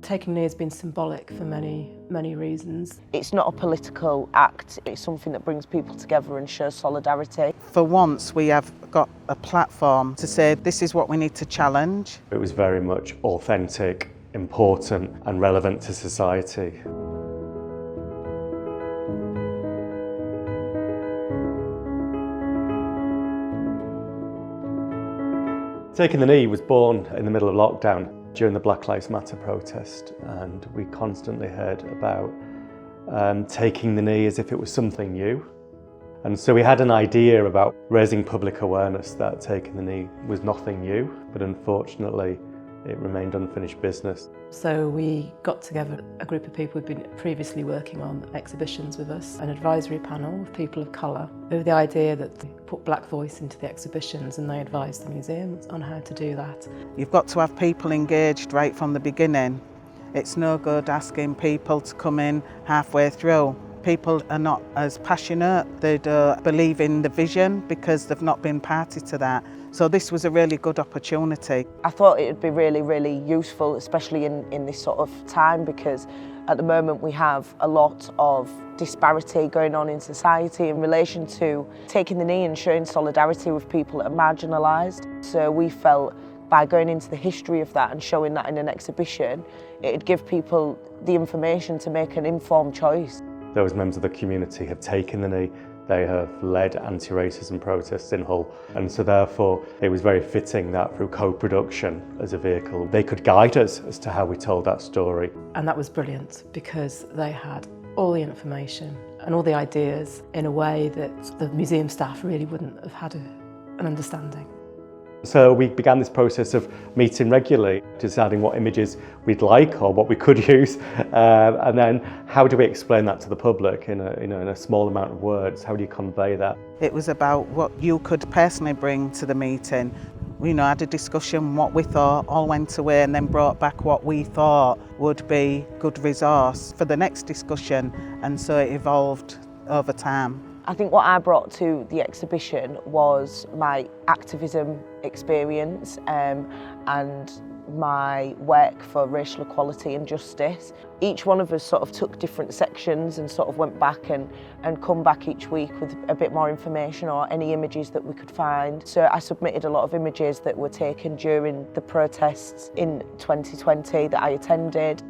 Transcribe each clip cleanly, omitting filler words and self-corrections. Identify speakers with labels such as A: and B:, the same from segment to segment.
A: Taking the knee has been symbolic for many reasons.
B: It's not a political act, it's something that brings people together and shows solidarity.
C: For once we have got a platform to say this is what we need to challenge.
D: It was very much authentic, important and relevant to society. Taking the Knee was born in the middle of lockdown during the Black Lives Matter protest, and we constantly heard about taking the knee as if it was something new. And so we had an idea about raising public awareness that taking the knee was nothing new, but unfortunately it remained unfinished business.
A: So we got together a group of people who'd been previously working on exhibitions with us, an advisory panel of people of colour, with the idea that they put black voice into the exhibitions, and they advised the museums on how to do that.
C: You've got to have people engaged right from the beginning. It's no good asking people to come in halfway through. People are not as passionate, they don't believe in the vision because they've not been party to that. So this was a really good opportunity.
B: I thought it would be really useful, especially in this sort of time, because at the moment we have a lot of disparity going on in society in relation to taking the knee and showing solidarity with people that are marginalised. So we felt by going into the history of that and showing that in an exhibition, it'd give people the information to make an informed choice.
D: Those members of the community have taken the knee. They have led anti-racism protests in Hull, and so therefore it was very fitting that through co-production as a vehicle they could guide us as to how we told that story.
A: And that was brilliant because they had all the information and all the ideas in a way that the museum staff really wouldn't have had an understanding.
D: So we began this process of meeting regularly, deciding what images we'd like or what we could use, and then how do we explain that to the public in a small amount of words? How do you convey that?
C: It was about what you could personally bring to the meeting. We had a discussion what we thought, all went away and then brought back what we thought would be good resource for the next discussion, and so it evolved over time.
B: I think what I brought to the exhibition was my activism experience and my work for racial equality and justice. Each one of us sort of took different sections and sort of went back and come back each week with a bit more information or any images that we could find. So I submitted a lot of images that were taken during the protests in 2020 that I attended.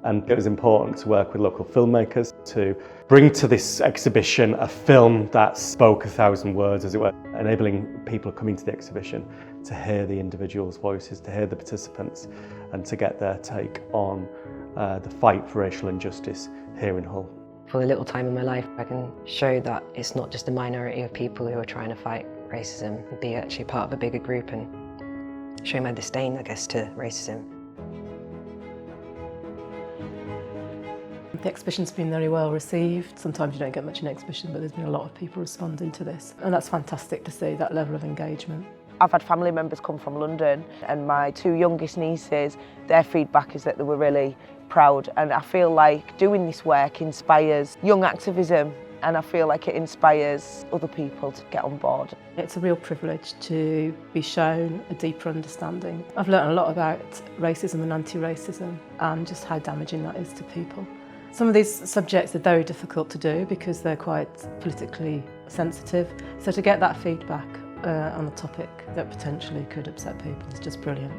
D: And it was important to work with local filmmakers to bring to this exhibition a film that spoke 1,000 words, as it were, enabling people coming to the exhibition to hear the individuals' voices, to hear the participants, and to get their take on the fight for racial injustice here in Hull.
E: For a little time in my life, I can show that it's not just a minority of people who are trying to fight racism, and be actually part of a bigger group and show my disdain, I guess, to racism.
A: The exhibition's been very well received. Sometimes you don't get much in an exhibition, but there's been a lot of people responding to this. And that's fantastic to see, that level of engagement.
B: I've had family members come from London, and my two youngest nieces, their feedback is that they were really proud. And I feel like doing this work inspires young activism, and I feel like it inspires other people to get on board.
A: It's a real privilege to be shown a deeper understanding. I've learned a lot about racism and anti-racism and just how damaging that is to people. Some of these subjects are very difficult to do because they're quite politically sensitive. So to get that feedback on a topic that potentially could upset people is just brilliant.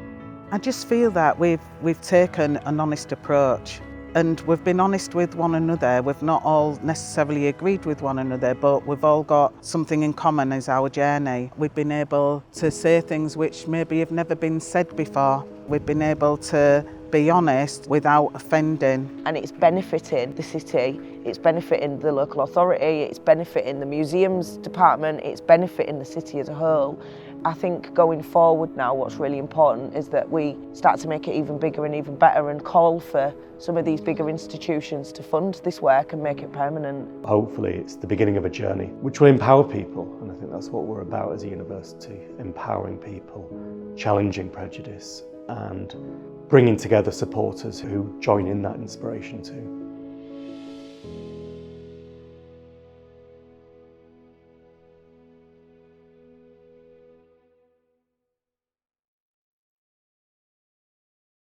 C: I just feel that we've taken an honest approach, and we've been honest with one another. We've not all necessarily agreed with one another, but we've all got something in common as our journey. We've been able to say things which maybe have never been said before. We've been able to be honest without offending.
B: And it's benefiting the city, it's benefiting the local authority, it's benefiting the museums department, it's benefiting the city as a whole. I think going forward now, what's really important is that we start to make it even bigger and even better and call for some of these bigger institutions to fund this work and make it permanent.
D: Hopefully it's the beginning of a journey which will empower people, and I think that's what we're about as a university, empowering people, challenging prejudice and bringing together supporters who join in that inspiration too.